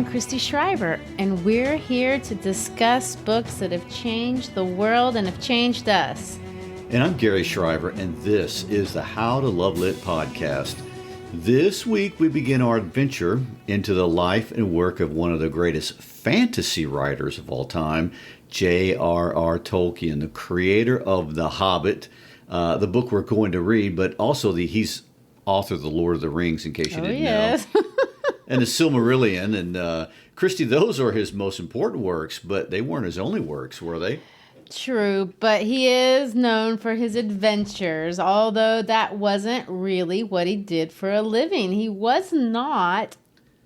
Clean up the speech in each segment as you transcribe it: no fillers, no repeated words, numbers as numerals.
I'm Christy Shriver, and we're here to discuss books that have changed the world and have changed us. And I'm Garry Shriver, and this is the How to Love Lit podcast. This week we begin our adventure into the life and work of one of the greatest fantasy writers of all time, J.R.R. Tolkien, the creator of The Hobbit, the book we're going to read, but also he's author of The Lord of the Rings, in case you didn't know. And the Silmarillion, and Christy, those are his most important works, but they weren't his only works, were they? True, but he is known for his adventures, although that wasn't really what he did for a living. He was not,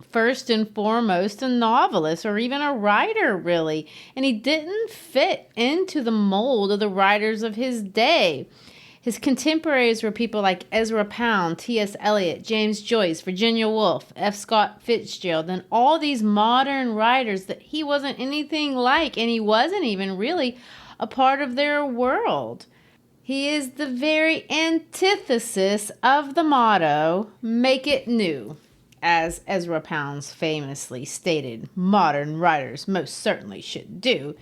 first and foremost, a novelist or even a writer, really, and he didn't fit into the mold of the writers of his day. His contemporaries were people like Ezra Pound, T.S. Eliot, James Joyce, Virginia Woolf, F. Scott Fitzgerald, and all these modern writers that he wasn't anything like, and he wasn't even really a part of their world. He is the very antithesis of the motto, "Make it new," as Ezra Pound famously stated, modern writers most certainly should do.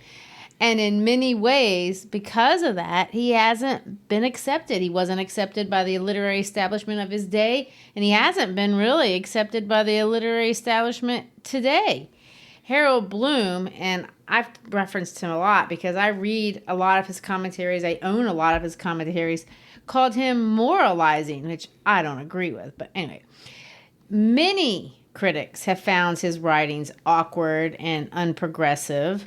And in many ways, because of that, he hasn't been accepted. He wasn't accepted by the literary establishment of his day, and he hasn't been really accepted by the literary establishment today. Harold Bloom, and I've referenced him a lot because I read a lot of his commentaries, I own a lot of his commentaries, called him moralizing, which I don't agree with. But anyway, many critics have found his writings awkward and unprogressive.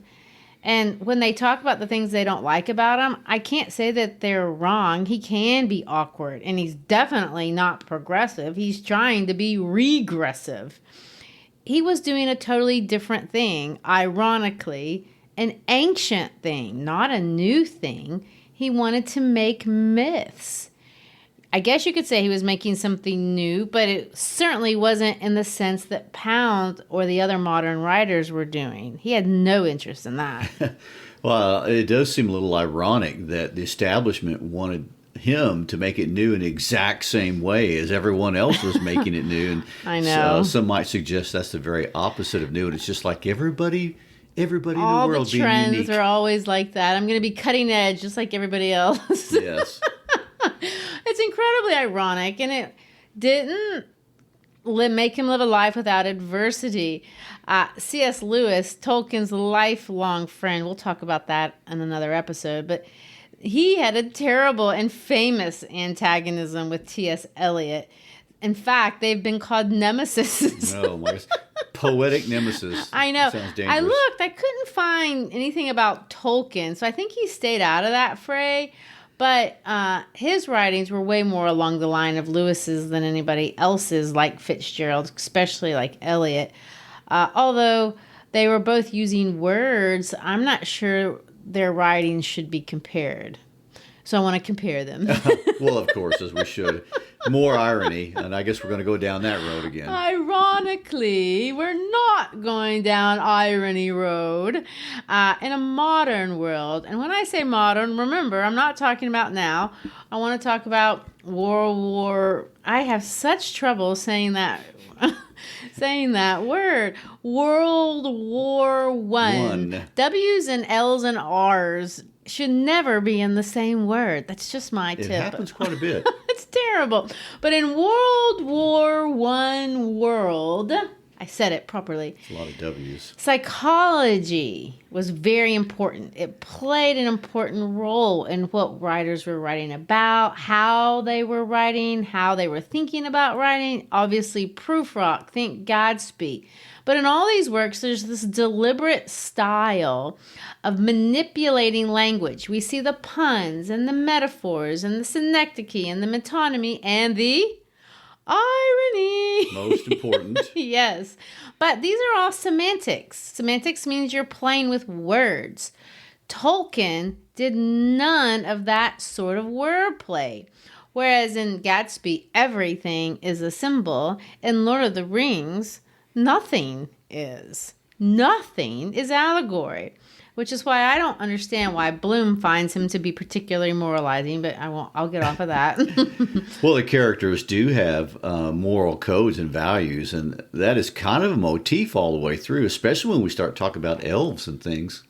And when they talk about the things they don't like about him, I can't say that they're wrong. He can be awkward, and he's definitely not progressive. He's trying to be regressive. He was doing a totally different thing, ironically, an ancient thing, not a new thing. He wanted to make myths. I guess you could say he was making something new, but it certainly wasn't in the sense that Pound or the other modern writers were doing. He had no interest in that. Well, it does seem a little ironic that the establishment wanted him to make it new in the exact same way as everyone else was making it new. And I know. Some might suggest that's the very opposite of new. And it's just like everybody in the world being unique. All the trends are always like that. I'm going to be cutting edge just like everybody else. Yes. It's incredibly ironic, and it didn't make him live a life without adversity. C.S. Lewis, Tolkien's lifelong friend, we'll talk about that in another episode, but he had a terrible and famous antagonism with T.S. Eliot. In fact, they've been called nemesis. Oh, my gosh. Poetic nemesis. I know. Sounds dangerous. I looked. I couldn't find anything about Tolkien, so I think he stayed out of that fray. But his writings were way more along the line of Lewis's than anybody else's, like Fitzgerald, especially like Eliot. Although they were both using words, I'm not sure their writings should be compared. So I want to compare them. Well, of course, as we should. More irony, and I guess we're going to go down that road again. Ironically, we're not going down irony road in a modern world. And when I say modern, remember, I'm not talking about now. I want to talk about World War. I have such trouble saying that word. World War One. W's and L's and R's should never be in the same word. That's just my tip. It happens quite a bit. It's terrible. But in World War One world, I said it properly. It's a lot of W's. Psychology was very important. It played an important role in what writers were writing about, how they were writing, how they were thinking about writing. Obviously, Prufrock, think Gadsby. But in all these works, there's this deliberate style of manipulating language. We see the puns and the metaphors and the synecdoche and the metonymy and the irony. Most important. Yes. But these are all semantics. Semantics means you're playing with words. Tolkien did none of that sort of wordplay. Whereas in Gatsby, everything is a symbol. In Lord of the Rings, nothing is. Nothing is allegory. which is why I don't understand why Bloom finds him to be particularly moralizing, but I'll get off of that. Well, the characters do have moral codes and values, and that is kind of a motif all the way through, especially when we start talking about elves and things.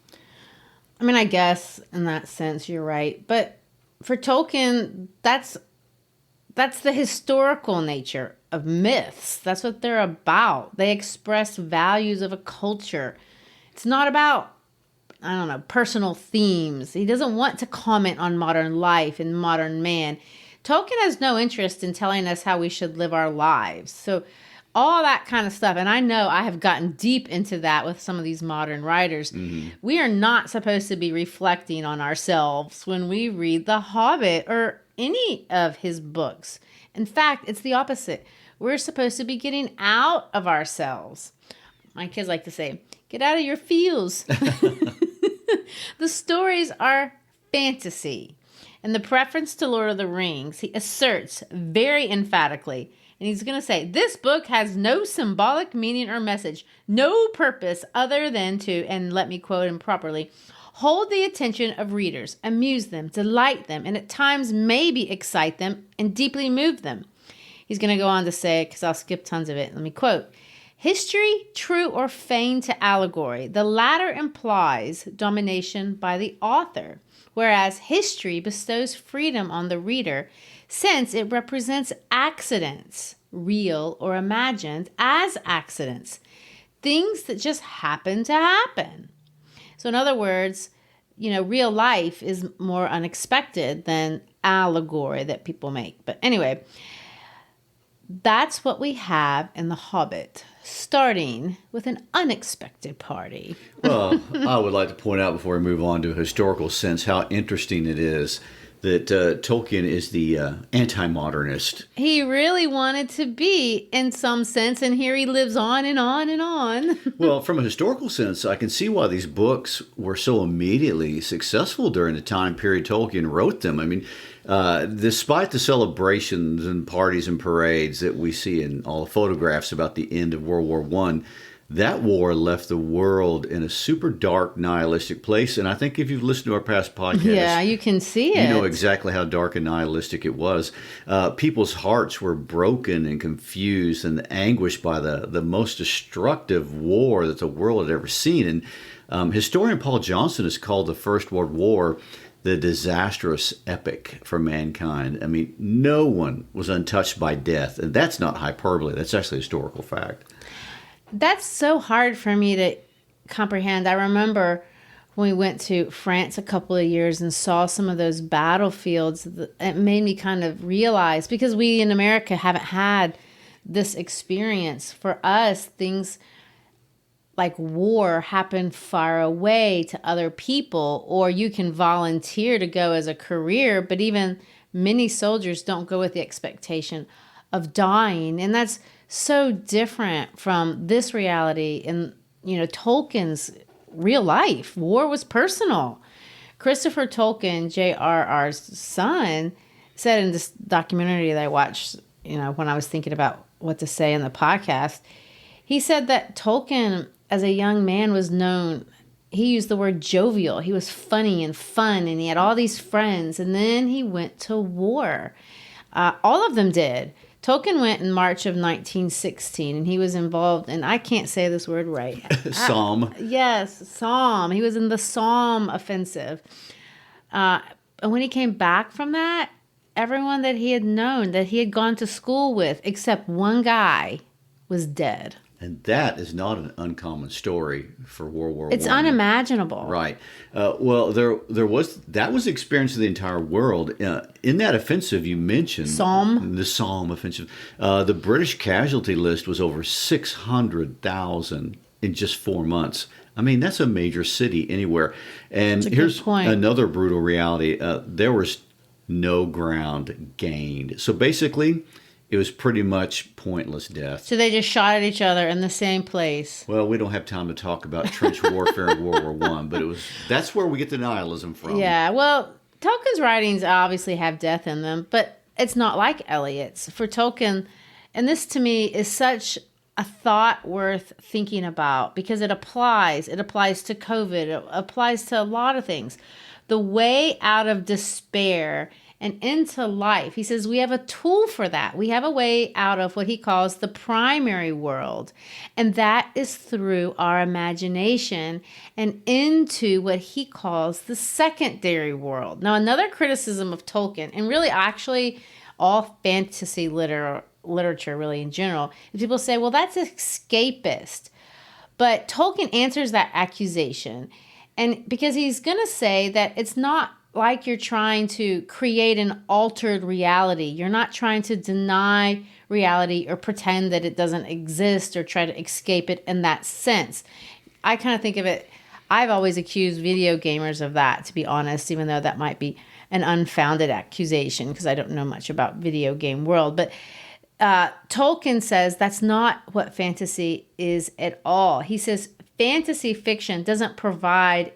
I mean, I guess in that sense you're right, but for Tolkien, that's the historical nature of myths. That's what they're about. They express values of a culture. It's not about, I don't know, personal themes. He doesn't want to comment on modern life and modern man. Tolkien has no interest in telling us how we should live our lives. So all that kind of stuff. And I know I have gotten deep into that with some of these modern writers. Mm-hmm. We are not supposed to be reflecting on ourselves when we read The Hobbit or any of his books. In fact, it's the opposite. We're supposed to be getting out of ourselves. My kids like to say, get out of your feels. The stories are fantasy. And the preference to Lord of the Rings, he asserts very emphatically, and he's going to say, this book has no symbolic meaning or message, no purpose other than to, and let me quote him properly, hold the attention of readers, amuse them, delight them, and at times maybe excite them and deeply move them. He's going to go on to say, because I'll skip tons of it, let me quote, history, true or feigned to allegory, the latter implies domination by the author, whereas history bestows freedom on the reader since it represents accidents, real or imagined, as accidents, things that just happen to happen. So in other words, real life is more unexpected than allegory that people make. But anyway, that's what we have in The Hobbit, starting with an unexpected party. Well, I would like to point out before we move on to a historical sense how interesting it is that Tolkien is the anti-modernist. He really wanted to be in some sense, and here he lives on and on and on. Well, from a historical sense, I can see why these books were so immediately successful during the time period Tolkien wrote them. I mean, despite the celebrations and parties and parades that we see in all the photographs about the end of World War I, that war left the world in a super dark, nihilistic place. And I think if you've listened to our past podcasts, yeah, you can see it. You know exactly how dark and nihilistic it was. People's hearts were broken and confused and anguished by the most destructive war that the world had ever seen. And historian Paul Johnson has called the First World War the disastrous epic for mankind. I mean, no one was untouched by death. And that's not hyperbole. That's actually a historical fact. That's so hard for me to comprehend. I remember when we went to France a couple of years and saw some of those battlefields. It made me kind of realize, because we in America haven't had this experience. For us, things like war happen far away to other people, or you can volunteer to go as a career, but even many soldiers don't go with the expectation of dying. And that's so different from this reality in, Tolkien's real life. War was personal. Christopher Tolkien, J.R.R's son, said in this documentary that I watched, when I was thinking about what to say in the podcast, he said that Tolkien, as a young man, was known, he used the word jovial. He was funny and fun, and he had all these friends, and then he went to war. All of them did. Tolkien went in March of 1916, and he was involved in, I can't say this word right. Somme. Yes, Somme. He was in the Somme offensive. And when he came back from that, everyone that he had known, that he had gone to school with, except one guy, was dead. And that is not an uncommon story for World War I. It's unimaginable. Right. Well, there was experience of the entire world. In that offensive you mentioned, the Somme offensive, the British casualty list was over 600,000 in just 4 months. I mean, that's a major city anywhere. And here's another brutal reality. There was no ground gained. So basically, it was pretty much pointless death. So they just shot at each other in the same place. Well, we don't have time to talk about trench warfare in World War I, but that's where we get the nihilism from. Yeah, well, Tolkien's writings obviously have death in them, but it's not like Eliot's. For Tolkien, and this to me is such a thought worth thinking about because it applies. It applies to COVID. It applies to a lot of things. The way out of despair and into life. He says we have a tool for that. We have a way out of what he calls the primary world. And that is through our imagination and into what he calls the secondary world. Now, another criticism of Tolkien, and really actually all fantasy literature really in general, is people say, well, that's escapist. But Tolkien answers that accusation. And because he's going to say that it's not like you're trying to create an altered reality. You're not trying to deny reality or pretend that it doesn't exist or try to escape it in that sense. I kind of think of it, I've always accused video gamers of that, to be honest, even though that might be an unfounded accusation because I don't know much about video game world. But Tolkien says that's not what fantasy is at all. He says fantasy fiction doesn't provide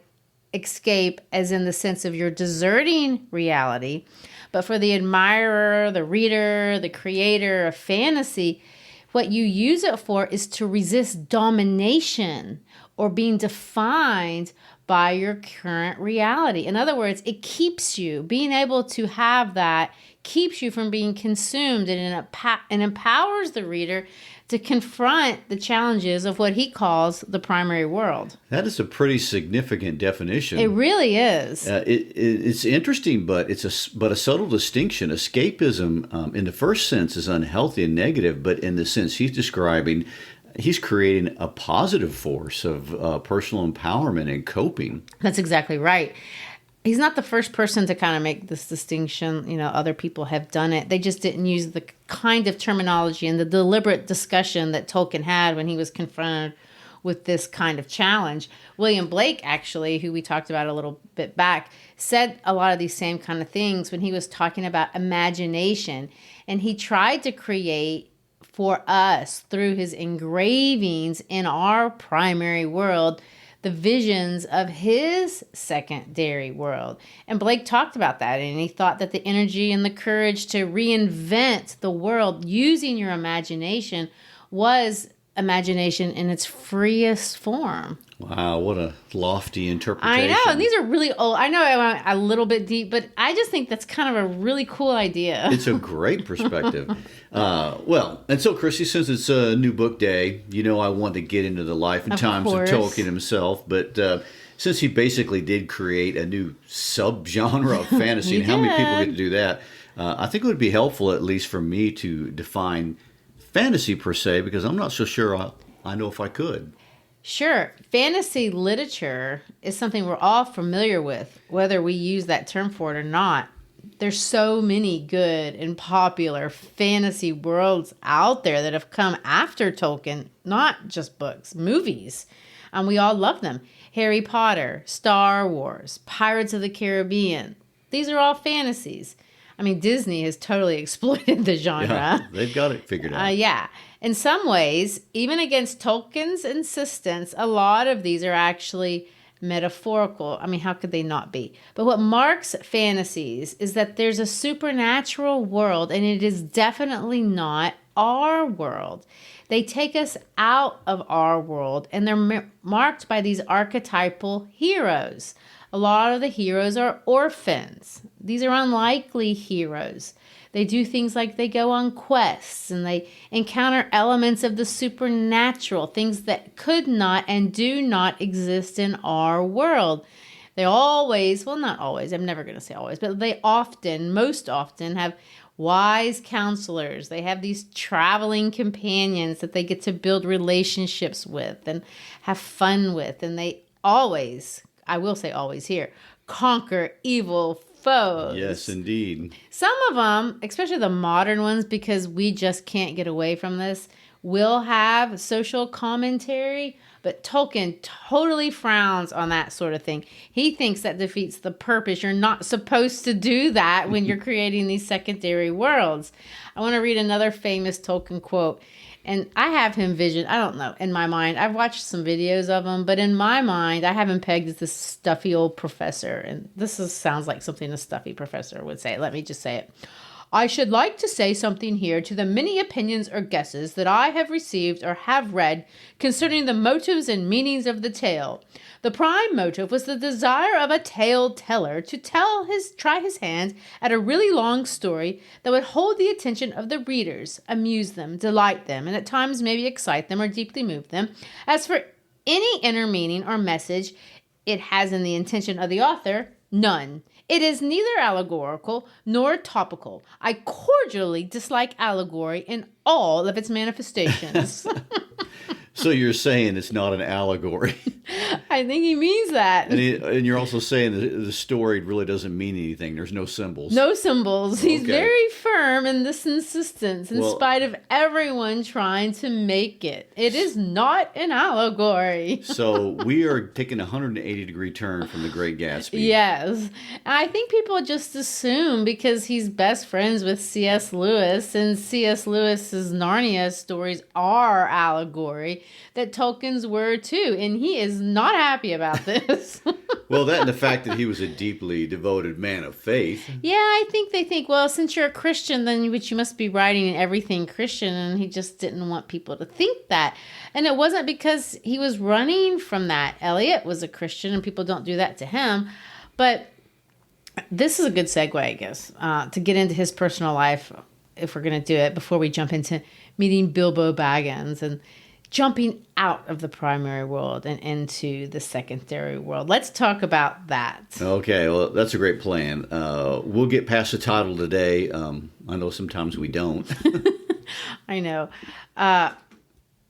escape as in the sense of you're deserting reality, but for the admirer, the reader, the creator of fantasy, what you use it for is to resist domination or being defined by your current reality. In other words, it keeps you, being able to have that keeps you from being consumed and empowers the reader to confront the challenges of what he calls the primary world. That is a pretty significant definition. It really is. It's interesting, but it's a subtle distinction. Escapism, in the first sense, is unhealthy and negative, but in the sense he's describing, he's creating a positive force of personal empowerment and coping. That's exactly right. He's not the first person to kind of make this distinction. You know, other people have done it. They just didn't use the kind of terminology and the deliberate discussion that Tolkien had when he was confronted with this kind of challenge. William Blake, actually, who we talked about a little bit back, said a lot of these same kind of things when he was talking about imagination. And he tried to create for us through his engravings in our primary world the visions of his secondary world. And Blake talked about that, and he thought that the energy and the courage to reinvent the world using your imagination was imagination in its freest form. Wow, what a lofty interpretation. I know, and these are really old. I know I went a little bit deep, but I just think that's kind of a really cool idea. It's a great perspective. And so, Christy, since it's a new book day, you know I want to get into the life and times of Tolkien himself, but since he basically did create a new subgenre of fantasy, and how many people get to do that, I think it would be helpful, at least for me, to define fantasy per se, because I'm not so sure I know if I could. Sure. Fantasy literature is something we're all familiar with, whether we use that term for it or not. There's so many good and popular fantasy worlds out there that have come after Tolkien, not just books, movies. And we all love them. Harry Potter, Star Wars, Pirates of the Caribbean. These are all fantasies. I mean, Disney has totally exploited the genre. Yeah, they've got it figured out. Yeah. In some ways, even against Tolkien's insistence, a lot of these are actually metaphorical. I mean, how could they not be? But what marks fantasies is that there's a supernatural world, and it is definitely not our world. They take us out of our world, and they're marked by these archetypal heroes. A lot of the heroes are orphans. These are unlikely heroes. They do things like they go on quests and they encounter elements of the supernatural, things that could not and do not exist in our world. They always, well, not always, I'm never going to say always, but they often, most often, have wise counselors. They have these traveling companions that they get to build relationships with and have fun with. And they always, I will say always here, conquer evil foes. Yes, indeed. Some of them, especially the modern ones, because we just can't get away from this, will have social commentary, but Tolkien totally frowns on that sort of thing. He thinks that defeats the purpose. You're not supposed to do that when you're creating these secondary worlds. I want to read another famous Tolkien quote. And I have him vision, I don't know, in my mind. I've watched some videos of him, but in my mind, I have him pegged as this stuffy old professor. And this sounds like something a stuffy professor would say. Let me just say it. I should like to say something here to the many opinions or guesses that I have received or have read concerning the motives and meanings of the tale. The prime motive was the desire of a tale teller to try his hand at a really long story that would hold the attention of the readers, amuse them, delight them, and at times maybe excite them or deeply move them. As for any inner meaning or message it has in the intention of the author, none. It is neither allegorical nor topical. I cordially dislike allegory in all of its manifestations. So you're saying it's not an allegory. I think he means that. And you're also saying the story really doesn't mean anything. There's no symbols. No symbols. He's Okay. very firm in this insistence in spite of everyone trying to make it. It is not an allegory. So we are taking a 180-degree turn from The Great Gatsby. Yes. I think people just assume because he's best friends with C.S. Lewis and C.S. Lewis's Narnia stories are allegory, that Tolkien's were too. And he is not happy about this. Well, that and the fact that he was a deeply devoted man of faith. Yeah, I think they think, well, since you're a Christian, then you must be writing everything Christian, and he just didn't want people to think that. And it wasn't because he was running from that. Eliot was a Christian, and people don't do that to him. But this is a good segue, I guess, to get into his personal life, if we're going to do it, before we jump into meeting Bilbo Baggins and jumping out of the primary world and into the secondary world. Let's talk about that. Okay, well, that's a great plan. We'll get past the title today. I know sometimes we don't. I know.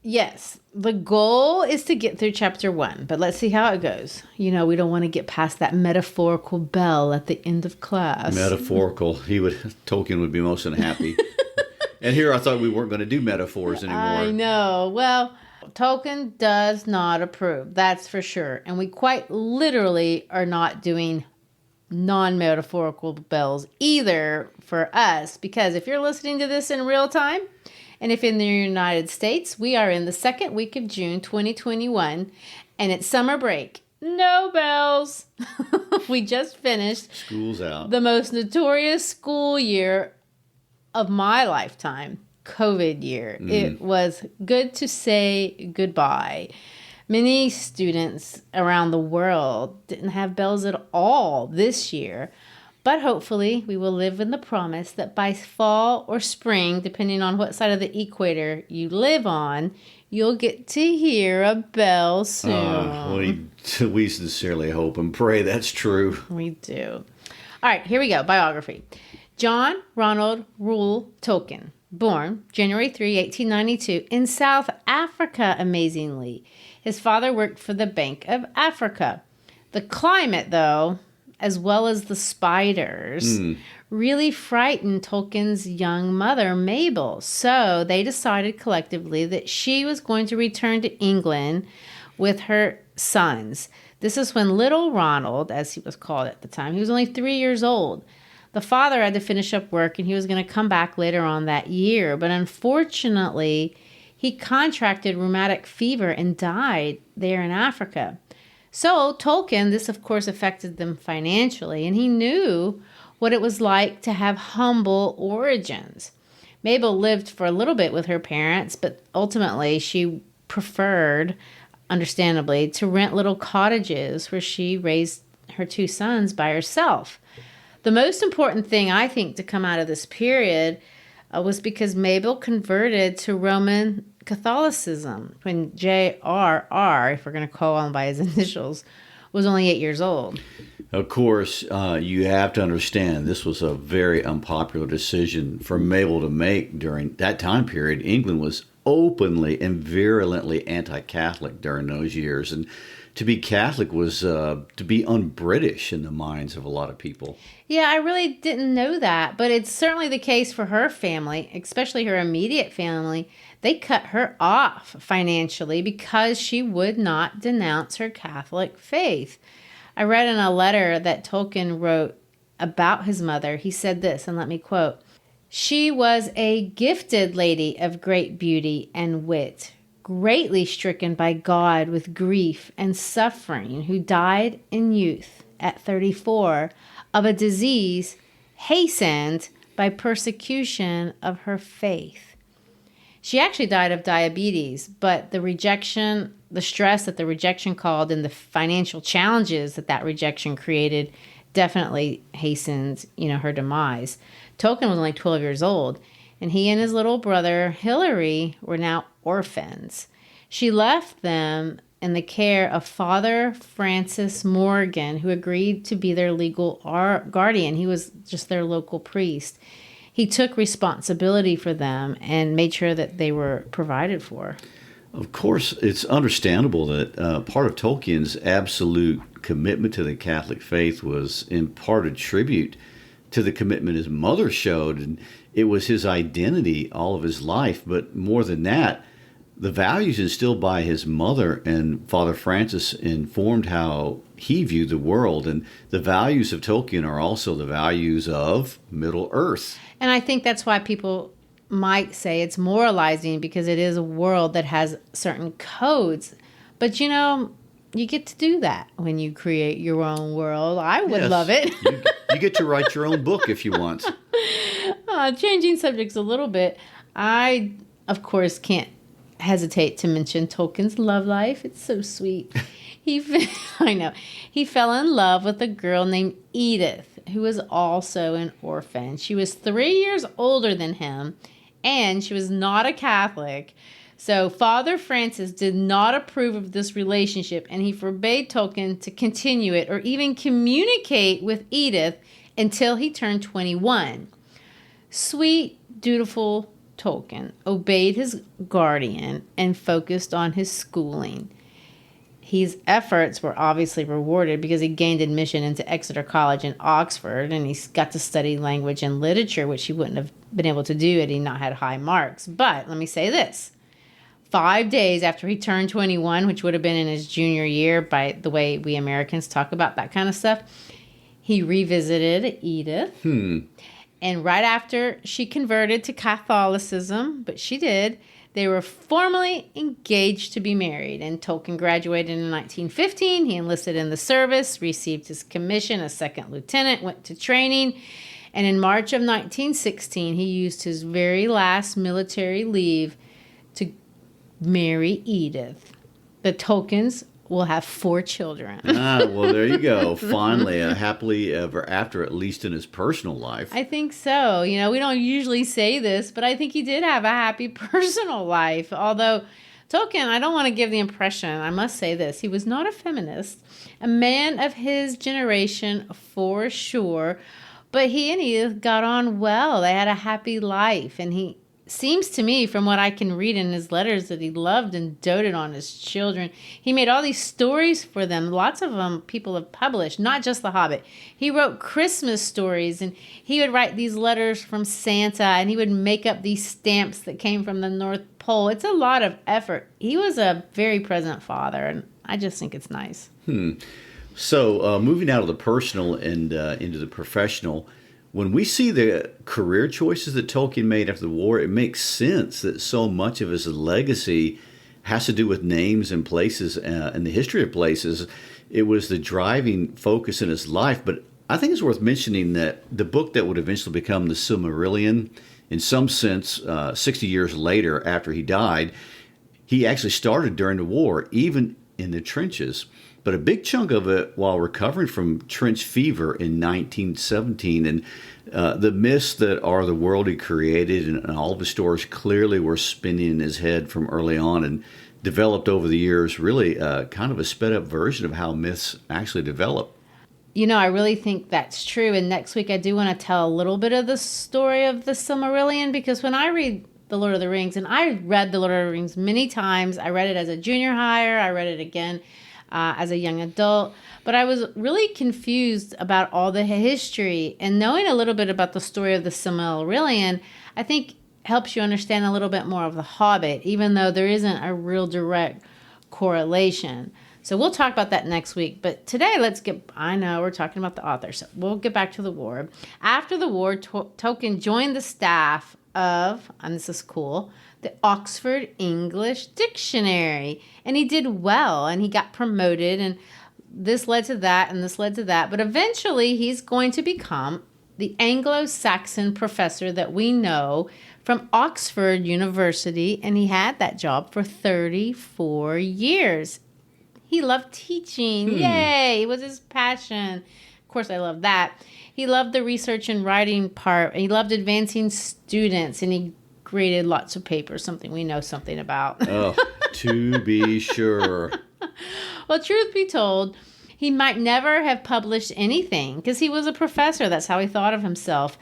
Yes, the goal is to get through chapter 1, but let's see how it goes. We don't want to get past that metaphorical bell at the end of class. Metaphorical. Tolkien would be most unhappy. And here I thought we weren't going to do metaphors anymore. I know. Well, Tolkien does not approve, that's for sure. And we quite literally are not doing non-metaphorical bells either for us, because if you're listening to this in real time, and if in the United States, we are in the second week of June 2021, and it's summer break. No bells. We just finished School's out. the most notorious school year of my lifetime, COVID year. It was good to say goodbye. Many students around the world didn't have bells at all this year, but hopefully we will live in the promise that by fall or spring, depending on what side of the equator you live on, you'll get to hear a bell soon. We sincerely hope and pray that's true. We do. All right, here we go. Biography. John Ronald Reuel Tolkien, born January 3, 1892, in South Africa, amazingly. His father worked for the Bank of Africa. The climate, though, as well as the spiders, really frightened Tolkien's young mother, Mabel. So they decided collectively that she was going to return to England with her sons. This is when little Ronald, as he was called at the time, he was only 3 years old. The father had to finish up work, and he was going to come back later on that year. But unfortunately, he contracted rheumatic fever and died there in Africa. So Tolkien, this of course affected them financially, and he knew what it was like to have humble origins. Mabel lived for a little bit with her parents, but ultimately she preferred, understandably, to rent little cottages where she raised her 2 sons by herself. The most important thing, I think, to come out of this period was because Mabel converted to Roman Catholicism when J.R.R, if we're going to call him by his initials, was only 8 years old. Of course, you have to understand this was a very unpopular decision for Mabel to make during that time period. England was openly and virulently anti-Catholic during those years, and to be Catholic was to be un-British in the minds of a lot of people. Yeah, I really didn't know that, but it's certainly the case for her family, especially her immediate family. They cut her off financially because she would not denounce her Catholic faith. I read in a letter that Tolkien wrote about his mother. He said this, and let me quote, "She was a gifted lady of great beauty and wit, greatly stricken by God with grief and suffering, who died in youth at 34 of a disease hastened by persecution of her faith. She actually died of diabetes, but the rejection, the stress that the rejection caused, and the financial challenges that rejection created definitely hastened, her demise. Tolkien was only 12 years old, and he and his little brother, Hilary, were now orphans. She left them in the care of Father Francis Morgan, who agreed to be their legal guardian. He was just their local priest. He took responsibility for them and made sure that they were provided for. Of course, it's understandable that part of Tolkien's absolute commitment to the Catholic faith was in part a tribute to the commitment his mother showed, and it was his identity all of his life. But more than that, the values instilled by his mother and Father Francis informed how he viewed the world. And the values of Tolkien are also the values of Middle-earth. And I think that's why people might say it's moralizing, because it is a world that has certain codes. But, you get to do that when you create your own world. I would love it. You get to write your own book if you want. Changing subjects a little bit, I, of course, can't hesitate to mention Tolkien's love life. It's so sweet. I know. He fell in love with a girl named Edith, who was also an orphan. She was 3 years older than him, and she was not a Catholic. So Father Francis did not approve of this relationship, and he forbade Tolkien to continue it or even communicate with Edith until he turned 21. Sweet, dutiful Tolkien obeyed his guardian and focused on his schooling. His efforts were obviously rewarded because he gained admission into Exeter College in Oxford, and he got to study language and literature, which he wouldn't have been able to do had he not had high marks. But let me say this. 5 days after he turned 21, which would have been in his junior year by the way we Americans talk about that kind of stuff, he revisited Edith. And right after she converted to Catholicism, but she did, they were formally engaged to be married. And Tolkien graduated in 1915. He enlisted in the service, received his commission as second lieutenant, went to training. And in March of 1916, he used his very last military leave to marry Edith. The Tolkiens will have 4 children. Well, there you go. Finally, happily ever after, at least in his personal life. I think so. We don't usually say this, but I think he did have a happy personal life. Although Tolkien, I don't want to give the impression, I must say this, he was not a feminist, a man of his generation for sure, but he and Edith got on well. They had a happy life, and he seems to me, from what I can read in his letters, that he loved and doted on his children. He made all these stories for them. Lots of them people have published, not just The Hobbit. He wrote Christmas stories, and he would write these letters from Santa, and he would make up these stamps that came from the North Pole. It's a lot of effort. He was a very present father, and I just think it's nice. So moving out of the personal and into the professional, when we see the career choices that Tolkien made after the war, it makes sense that so much of his legacy has to do with names and places and the history of places. It was the driving focus in his life. But I think it's worth mentioning that the book that would eventually become the Silmarillion, in some sense, 60 years later after he died, he actually started during the war, even in the trenches. But a big chunk of it while recovering from trench fever in 1917. And the myths that are the world he created and all of his stories clearly were spinning in his head from early on and developed over the years, really kind of a sped up version of how myths actually develop. I really think that's true. And next week I do want to tell a little bit of the story of the Silmarillion, because when I read The Lord of the Rings, and I read The Lord of the Rings many times, I read it as a junior hire, I read it again as a young adult, but I was really confused about all the history, and knowing a little bit about the story of the Silmarillion, I think helps you understand a little bit more of The Hobbit, even though there isn't a real direct correlation. So we'll talk about that next week, but today I know we're talking about the author, so we'll get back to the war. After the war, Tolkien joined the staff of, and this is cool, the Oxford English Dictionary. And he did well, and he got promoted, and this led to that, and this led to that. But eventually, he's going to become the Anglo-Saxon professor that we know from Oxford University, and he had that job for 34 years. He loved teaching. Yay! It was his passion. Of course, I love that. He loved the research and writing part. He loved advancing students, and he graded lots of papers, something we know something about. Oh, to be sure. Well, truth be told, he might never have published anything because he was a professor. That's how he thought of himself,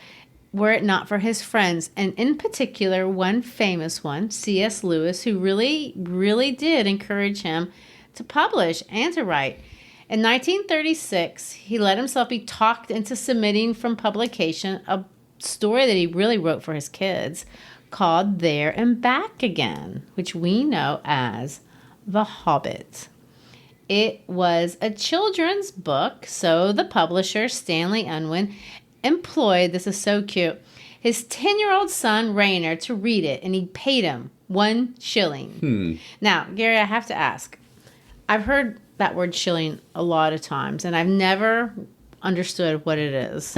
were it not for his friends. And in particular, one famous one, C.S. Lewis, who really, really did encourage him to publish and to write. In 1936, he let himself be talked into submitting from publication a story that he really wrote for his kids called There and Back Again, which we know as The Hobbit. It was a children's book, so the publisher, Stanley Unwin, employed, this is so cute, his 10-year-old son, Rainer, to read it, and he paid him 1 shilling. Now, Gary, I have to ask, I've heard that word shilling a lot of times, and I've never understood what it is.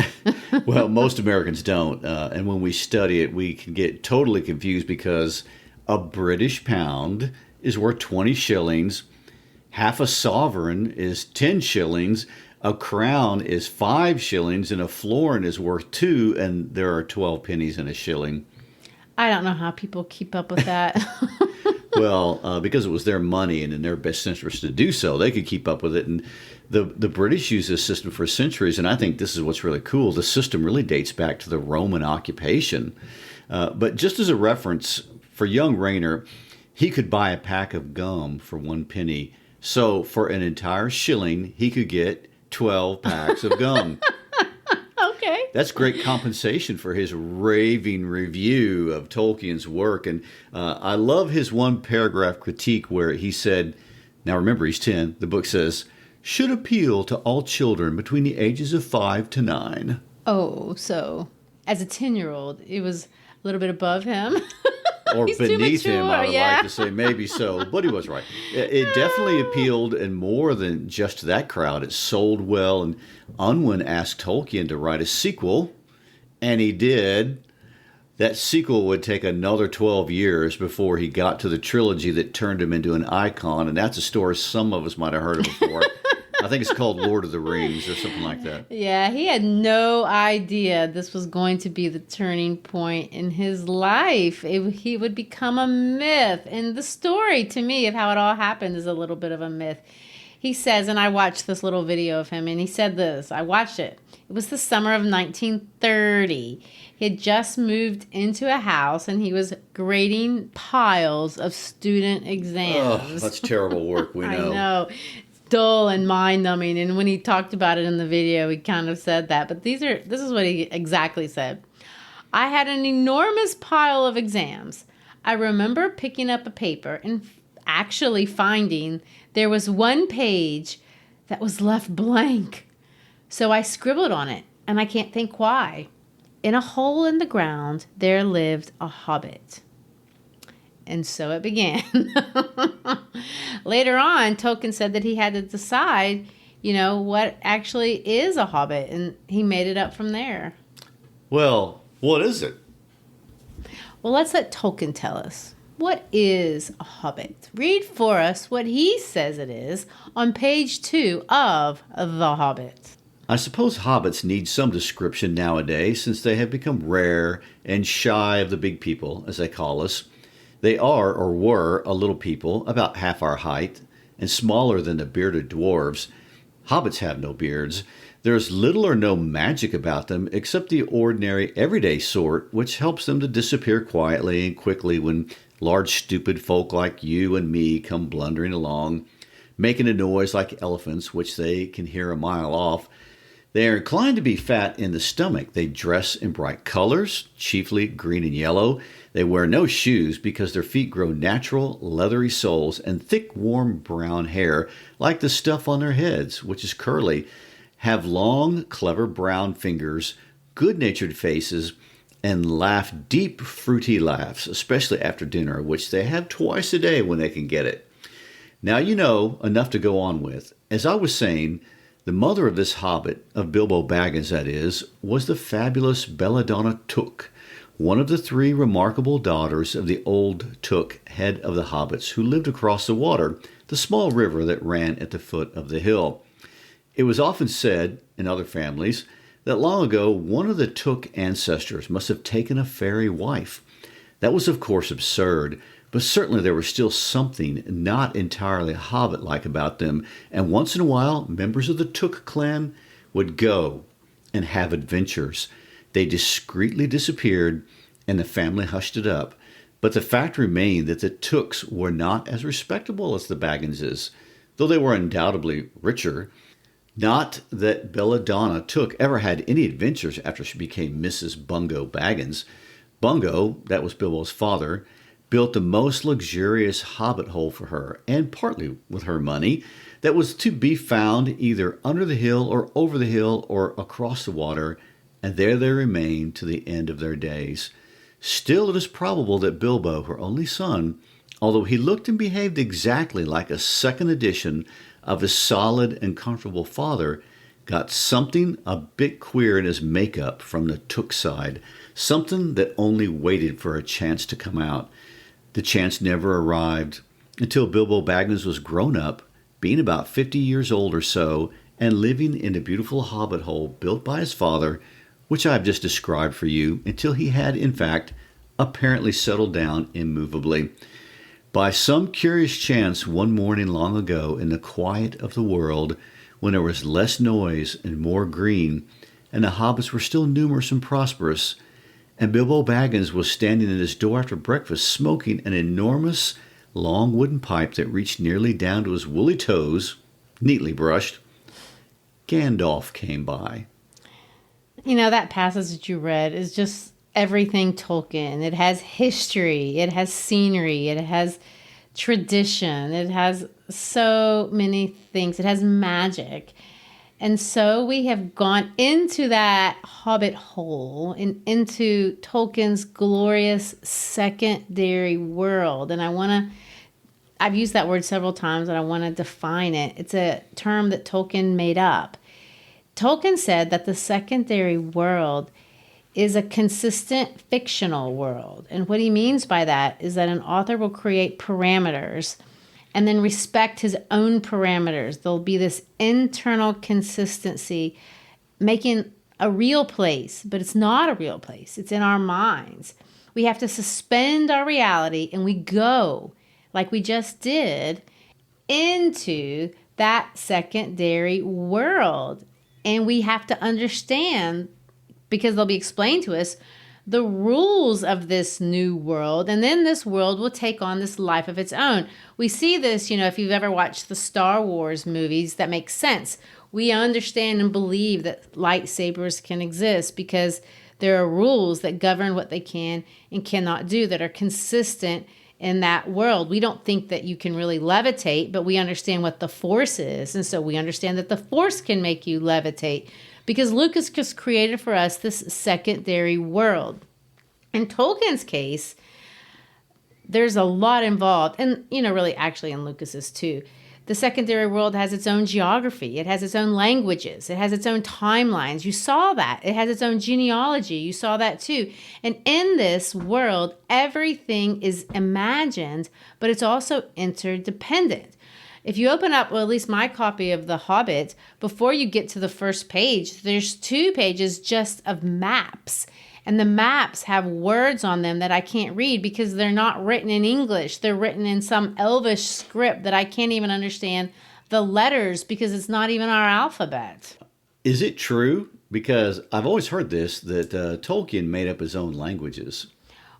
Well, most Americans don't. And when we study it, we can get totally confused because a British pound is worth 20 shillings. Half a sovereign is 10 shillings. A crown is 5 shillings, and a florin is worth 2, and there are 12 pennies in a shilling. I don't know how people keep up with that. Well, because it was their money and in their best interest to do so, they could keep up with it. And the British used this system for centuries, and I think this is what's really cool. The system really dates back to the Roman occupation. But just as a reference, for young Rainer, he could buy a pack of gum for 1 penny. So for an entire shilling, he could get 12 packs of gum. Okay. That's great compensation for his raving review of Tolkien's work. And I love his 1-paragraph critique where he said, now remember, he's 10. The book says, should appeal to all children between the ages of 5 to 9. Oh, so as a 10-year-old, it was a little bit above him. Or He's beneath him, I would yeah. like to say, maybe so. But he was right. It definitely appealed, and more than just to that crowd. It sold well, and Unwin asked Tolkien to write a sequel, and he did. That sequel would take another 12 years before he got to the trilogy that turned him into an icon, and that's a story some of us might have heard of before. I think it's called Lord of the Rings or something like that. Yeah, he had no idea this was going to be the turning point in his life. He would become a myth. And the story, to me, of how it all happened is a little bit of a myth. He says, and I watched this little video of him, and he said this. I watched it. It was the summer of 1930. He had just moved into a house, and he was grading piles of student exams. Oh, that's terrible work, we know. I know. Dull and mind-numbing, and when he talked about it in the video, he kind of said that. But this is what he exactly said. I had an enormous pile of exams. I remember picking up a paper and actually finding there was 1 page that was left blank. So I scribbled on it, and I can't think why. In a hole in the ground, there lived a hobbit. And so it began. Later on, Tolkien said that he had to decide, what actually is a hobbit, and he made it up from there. Well, what is it? Well, let's let Tolkien tell us. What is a hobbit? Read for us what he says it is on page 2 of The Hobbit. I suppose hobbits need some description nowadays since they have become rare and shy of the big people, as they call us. They are, or were, a little people, about half our height, and smaller than the bearded dwarves. Hobbits have no beards. There's little or no magic about them, except the ordinary, everyday sort, which helps them to disappear quietly and quickly when large, stupid folk like you and me come blundering along, making a noise like elephants, which they can hear a mile off. They are inclined to be fat in the stomach. They dress in bright colors, chiefly green and yellow. They wear no shoes because their feet grow natural, leathery soles and thick, warm brown hair, like the stuff on their heads, which is curly, have long, clever brown fingers, good-natured faces, and laugh deep, fruity laughs, especially after dinner, which they have twice a day when they can get it. Now you know enough to go on with. As I was saying, The mother of this hobbit, of Bilbo Baggins that is, was the fabulous Belladonna Took, one of the three remarkable daughters of the old Took, head of the hobbits, who lived across the water, the small river that ran at the foot of the hill. It was often said, in other families, that long ago one of the Took ancestors must have taken a fairy wife. That was of course absurd, but certainly there was still something not entirely hobbit-like about them, and once in a while members of the Took clan would go and have adventures. They discreetly disappeared, and the family hushed it up. But the fact remained that the Tooks were not as respectable as the Bagginses, though they were undoubtedly richer. Not that Belladonna Took ever had any adventures after she became Mrs. Bungo Baggins. Bungo, that was Bilbo's father, built the most luxurious hobbit hole for her, and partly with her money, that was to be found either under the hill or over the hill or across the water, and there they remained to the end of their days. Still, it is probable that Bilbo, her only son, although he looked and behaved exactly like a second edition of his solid and comfortable father, got something a bit queer in his makeup from the Took side, something that only waited for a chance to come out. The chance never arrived until Bilbo Baggins was grown up, being about 50 years old or so, and living in the beautiful hobbit hole built by his father, which I have just described for you, until he had, in fact, apparently settled down immovably. By some curious chance one morning long ago in the quiet of the world, when there was less noise and more green, and the hobbits were still numerous and prosperous, and Bilbo Baggins was standing at his door after breakfast smoking an enormous long wooden pipe that reached nearly down to his woolly toes, neatly brushed, Gandalf came by. You know, that passage that you read is just everything Tolkien. It has history, it has scenery, it has tradition, it has so many things, it has magic. And so we have gone into that hobbit hole and into Tolkien's glorious secondary world. And I've used that word several times and I want to define it. It's a term that Tolkien made up. Tolkien said that the secondary world is a consistent fictional world. And what he means by that is that an author will create parameters and then respect his own parameters. There'll be this internal consistency, making a real place, but it's not a real place. It's in our minds. We have to suspend our reality and we go, like we just did, into that secondary world. And we have to understand, because they'll be explained to us, the rules of this new world. And then this world will take on this life of its own. We see this, if you've ever watched the Star Wars movies, that makes sense. We understand and believe that lightsabers can exist because there are rules that govern what they can and cannot do that are consistent in that world. We don't think that you can really levitate, but we understand what the Force is. And so we understand that the Force can make you levitate because Lucas just created for us this secondary world. In Tolkien's case, there's a lot involved, and, really actually in Lucas's too. The secondary world has its own geography. It has its own languages. It has its own timelines. You saw that. It has its own genealogy. You saw that too. And in this world, everything is imagined, but it's also interdependent. If you open up, well, at least my copy of The Hobbit, before you get to the first page, there's 2 pages just of maps. And the maps have words on them that I can't read because they're not written in English. They're written in some Elvish script that I can't even understand the letters because it's not even our alphabet. Is it true? Because I've always heard this, that Tolkien made up his own languages.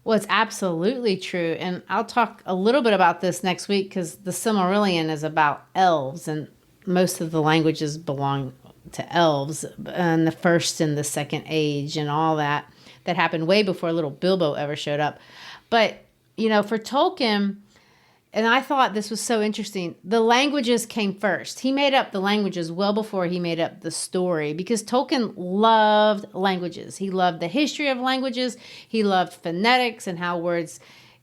Well, it's absolutely true. And I'll talk a little bit about this next week because the Silmarillion is about elves and most of the languages belong to elves and the first and the second age and all that happened way before little Bilbo ever showed up. But, for Tolkien, and I thought this was so interesting, the languages came first. He made up the languages well before he made up the story because Tolkien loved languages. He loved the history of languages. He loved phonetics and how words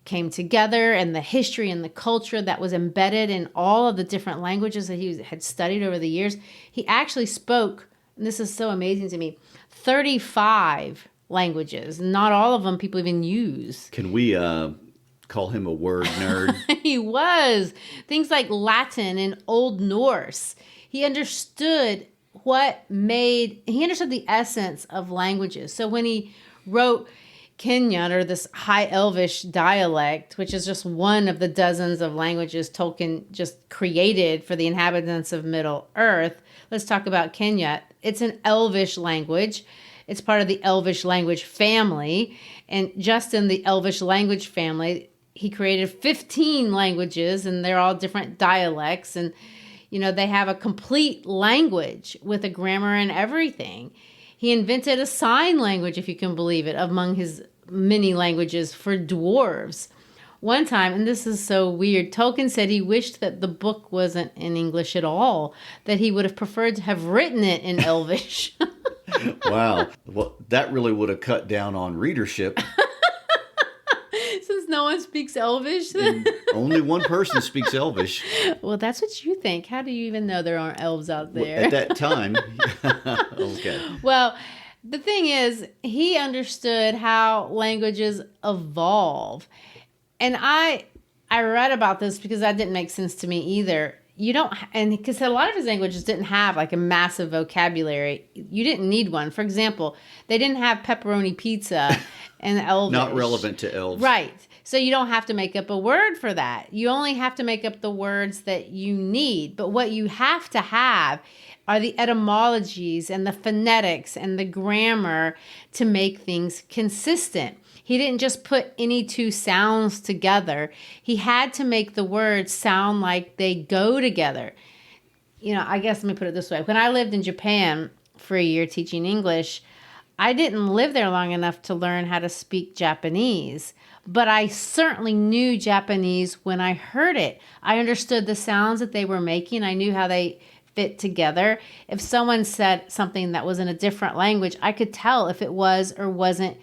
came together and the history and the culture that was embedded in all of the different languages that he had studied over the years. He actually spoke, and this is so amazing to me, 35 languages. Not all of them people even use. Can we call him a word nerd? He was. Things like Latin and Old Norse. He understood he understood the essence of languages. So when he wrote Kenyan, or this High Elvish dialect, which is just one of the dozens of languages Tolkien just created for the inhabitants of Middle Earth. Let's talk about Kenya. It's an Elvish language. It's part of the Elvish language family. And just in the Elvish language family, he created 15 languages, and they're all different dialects. And, they have a complete language with a grammar and everything. He invented a sign language, if you can believe it, among his many languages for dwarves. One time, and this is so weird, Tolkien said he wished that the book wasn't in English at all, that he would have preferred to have written it in Elvish. Wow. Well, that really would have cut down on readership. Since no one speaks Elvish. Only one person speaks Elvish. Well, that's what you think. How do you even know there aren't elves out there? At that time. Okay. Well, the thing is, he understood how languages evolve. And I read about this because that didn't make sense to me either. Because a lot of his languages didn't have like a massive vocabulary. You didn't need one. For example, they didn't have pepperoni pizza in Elvish. Not relevant to elves. Right. So you don't have to make up a word for that. You only have to make up the words that you need. But what you have to have are the etymologies and the phonetics and the grammar to make things consistent. He didn't just put any two sounds together. He had to make the words sound like they go together. I guess let me put it this way. When I lived in Japan for a year teaching English, I didn't live there long enough to learn how to speak Japanese, but I certainly knew Japanese when I heard it. I understood the sounds that they were making. I knew how they fit together. If someone said something that was in a different language, I could tell if it was or wasn't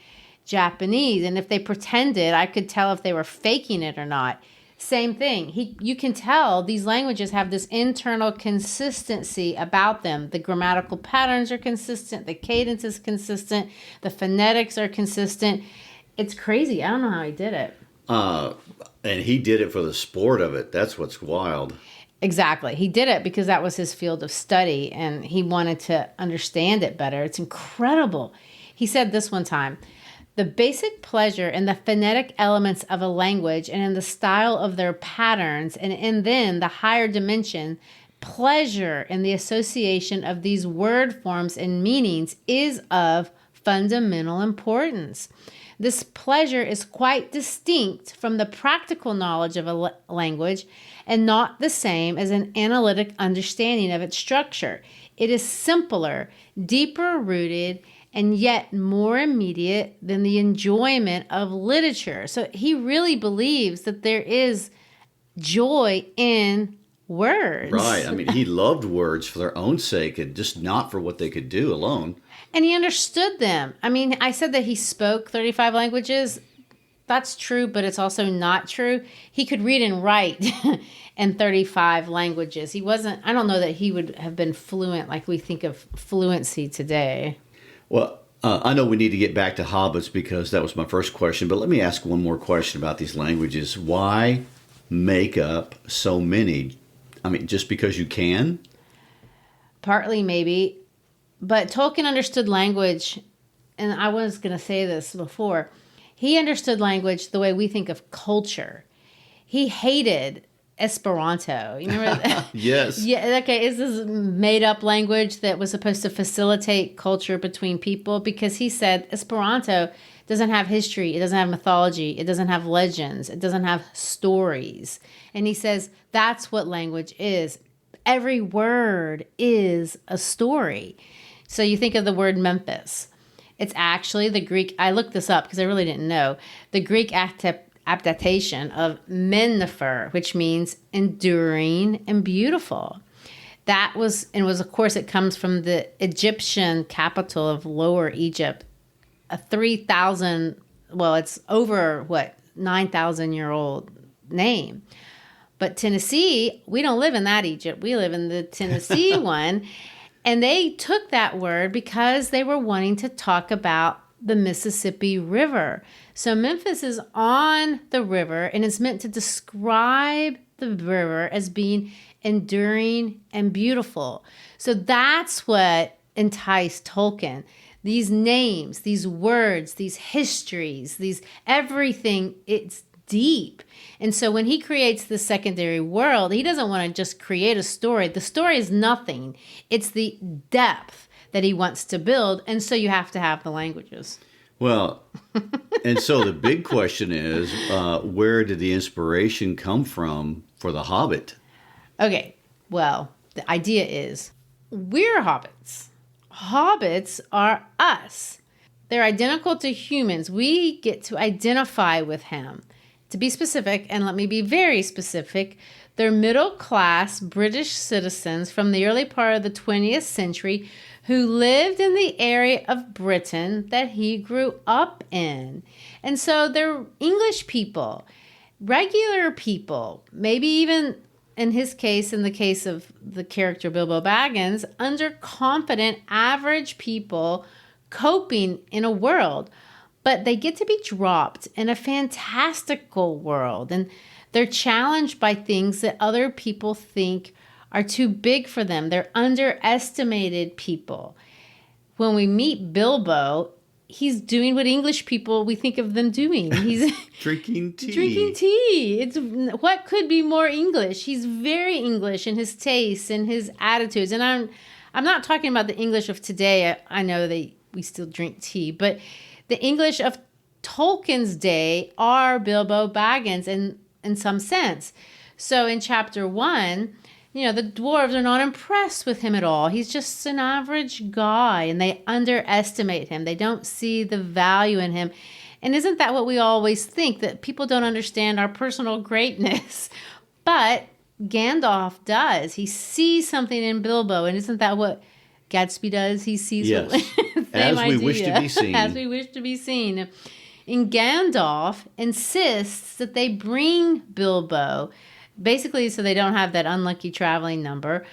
Japanese. And if they pretended, I could tell if they were faking it or not. Same thing. You can tell these languages have this internal consistency about them. The grammatical patterns are consistent. The cadence is consistent. The phonetics are consistent. It's crazy. I don't know how he did it. And he did it for the sport of it. That's what's wild. Exactly. He did it because that was his field of study, and he wanted to understand it better. It's incredible. He said this one time: the basic pleasure in the phonetic elements of a language and in the style of their patterns, and then the higher dimension, pleasure in the association of these word forms and meanings, is of fundamental importance. This pleasure is quite distinct from the practical knowledge of a language and not the same as an analytic understanding of its structure. It is simpler, deeper rooted, and yet more immediate than the enjoyment of literature. So he really believes that there is joy in words. Right. I mean, he loved words for their own sake and just not for what they could do alone. And he understood them. I mean, I said that he spoke 35 languages. That's true, but it's also not true. He could read and write in 35 languages. I don't know that he would have been fluent like we think of fluency today. Well, I know we need to get back to Hobbits because that was my first question, but let me ask one more question about these languages. Why make up so many? I mean, just because you can? Partly, maybe. But Tolkien understood language, and I was going to say this before. He understood language the way we think of culture. He hated Esperanto. You remember that? Yes. Yeah. Okay. Is this made-up language that was supposed to facilitate culture between people? Because he said Esperanto doesn't have history. It doesn't have mythology. It doesn't have legends. It doesn't have stories. And he says that's what language is. Every word is a story. So you think of the word Memphis. It's actually the Greek. I looked this up because I really didn't know. The Greek adaptation of Mennefer, which means enduring and beautiful. Of course, it comes from the Egyptian capital of Lower Egypt. It's over, 9,000-year-old name. But Tennessee, we don't live in that Egypt. We live in the Tennessee one. And they took that word because they were wanting to talk about the Mississippi River. So Memphis is on the river, and it's meant to describe the river as being enduring and beautiful. So that's what enticed Tolkien. These names, these words, these histories, these everything, it's deep. And so when he creates the secondary world, he doesn't want to just create a story. The story is nothing. It's the depth that he wants to build. And so you have to have the languages. Well, and so the big question is, where did the inspiration come from for The Hobbit? Okay, well, the idea is we're hobbits. Hobbits are us. They're identical to humans. We get to identify with him. To be specific, and let me be very specific, they're middle-class British citizens from the early part of the 20th century who lived in the area of Britain that he grew up in. And so they're English people, regular people, maybe even in his case, in the case of the character Bilbo Baggins, underconfident average people coping in a world. But they get to be dropped in a fantastical world, and they're challenged by things that other people think are too big for them. They're underestimated people. When we meet Bilbo, he's doing what English people, we think of them doing. He's drinking tea. Drinking tea. It's what could be more English? He's very English in his tastes and his attitudes. And I'm not talking about the English of today. I know we still drink tea, but the English of Tolkien's day are Bilbo Baggins in some sense. So in chapter 1, the dwarves are not impressed with him at all. He's just an average guy, and they underestimate him. They don't see the value in him. And isn't that what we always think, that people don't understand our personal greatness? But Gandalf does. He sees something in Bilbo, and isn't that what Gatsby does? He sees yes. As we wish to be seen. As we wish to be seen. And Gandalf insists that they bring Bilbo, basically so they don't have that unlucky traveling number.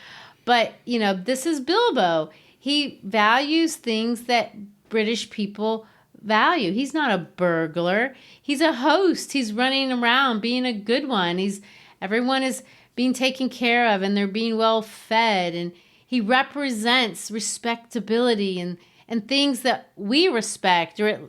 But, this is Bilbo. He values things that British people value. He's not a burglar. He's a host. He's running around being a good one. Everyone is being taken care of, and they're being well fed, and he represents respectability and things that we respect, or at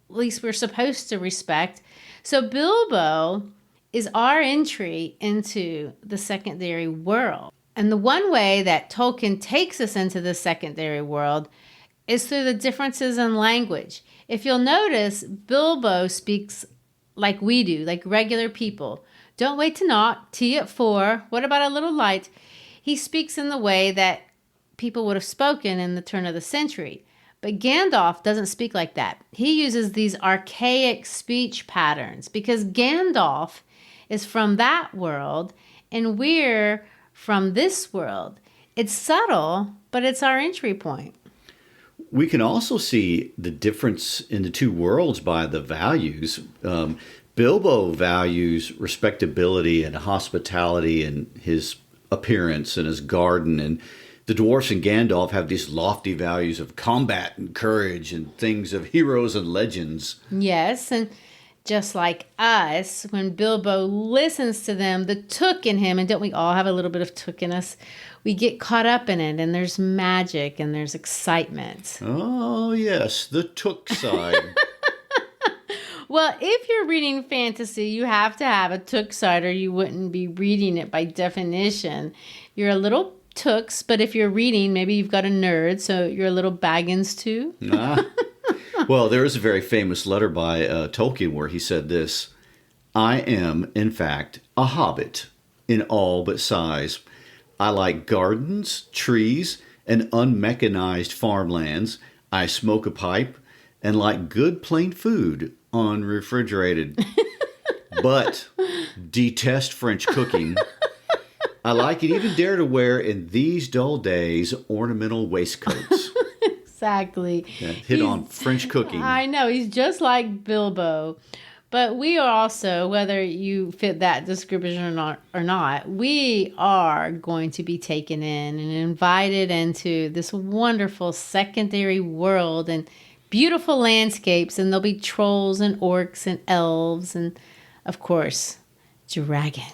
least we're supposed to respect. So Bilbo is our entry into the secondary world. And the one way that Tolkien takes us into the secondary world is through the differences in language. If you'll notice, Bilbo speaks like we do, like regular people. Don't wait to knock, tea at 4, what about a little light? He speaks in the way that people would have spoken in the turn of the century. But Gandalf doesn't speak like that. He uses these archaic speech patterns because Gandalf is from that world and we're from this world. It's subtle, but it's our entry point. We can also see the difference in the two worlds by the values. Bilbo values respectability and hospitality and his appearance and his garden, and the dwarfs and Gandalf have these lofty values of combat and courage and things of heroes and legends. Yes, and just like us, when Bilbo listens to them, the took in him, and don't we all have a little bit of took in us? We get caught up in it, and there's magic and there's excitement. Oh, yes, the took side. Well, if you're reading fantasy, you have to have a took side, or you wouldn't be reading it by definition. You're a little tooks, but if you're reading, maybe you've got a nerd, so you're a little Baggins too. Well, there is a very famous letter by Tolkien where he said this: I am, in fact, a hobbit in all but size. I like gardens, trees, and unmechanized farmlands. I smoke a pipe and like good plain food, unrefrigerated. But detest French cooking. I like and even dare to wear in these dull days ornamental waistcoats. Exactly. Yeah, hit on French cooking. I know. He's just like Bilbo. But we are also, whether you fit that description or not, we are going to be taken in and invited into this wonderful secondary world and beautiful landscapes. And there'll be trolls and orcs and elves and, of course, dragons.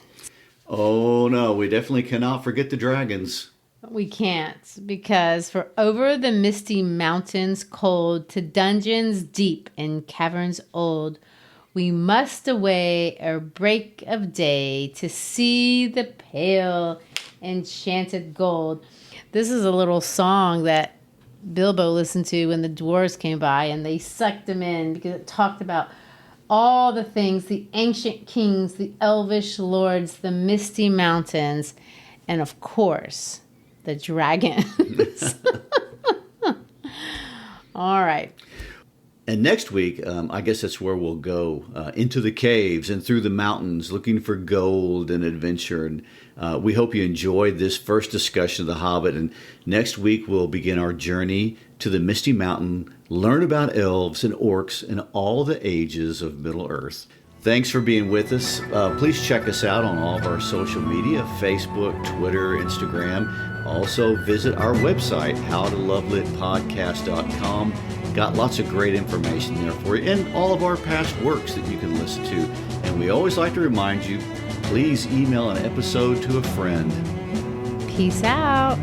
Oh, no, we definitely cannot forget the dragons. We can't, because for over the misty mountains cold to dungeons deep and caverns old, we must away ere break of day to see the pale enchanted gold. This is a little song that Bilbo listened to when the dwarves came by, and they sucked him in because it talked about all the things, the ancient kings, the elvish lords, the misty mountains, and of course, the dragons. All right. And next week, I guess that's where we'll go into the caves and through the mountains looking for gold and adventure. And we hope you enjoyed this first discussion of The Hobbit. And next week, we'll begin our journey to the Misty Mountain, learn about elves and orcs and all the ages of Middle-earth. Thanks for being with us. Please check us out on all of our social media, Facebook, Twitter, Instagram. Also, visit our website, howtolovelitpodcast.com. Got lots of great information there for you and all of our past works that you can listen to. And we always like to remind you, please email an episode to a friend. Peace out.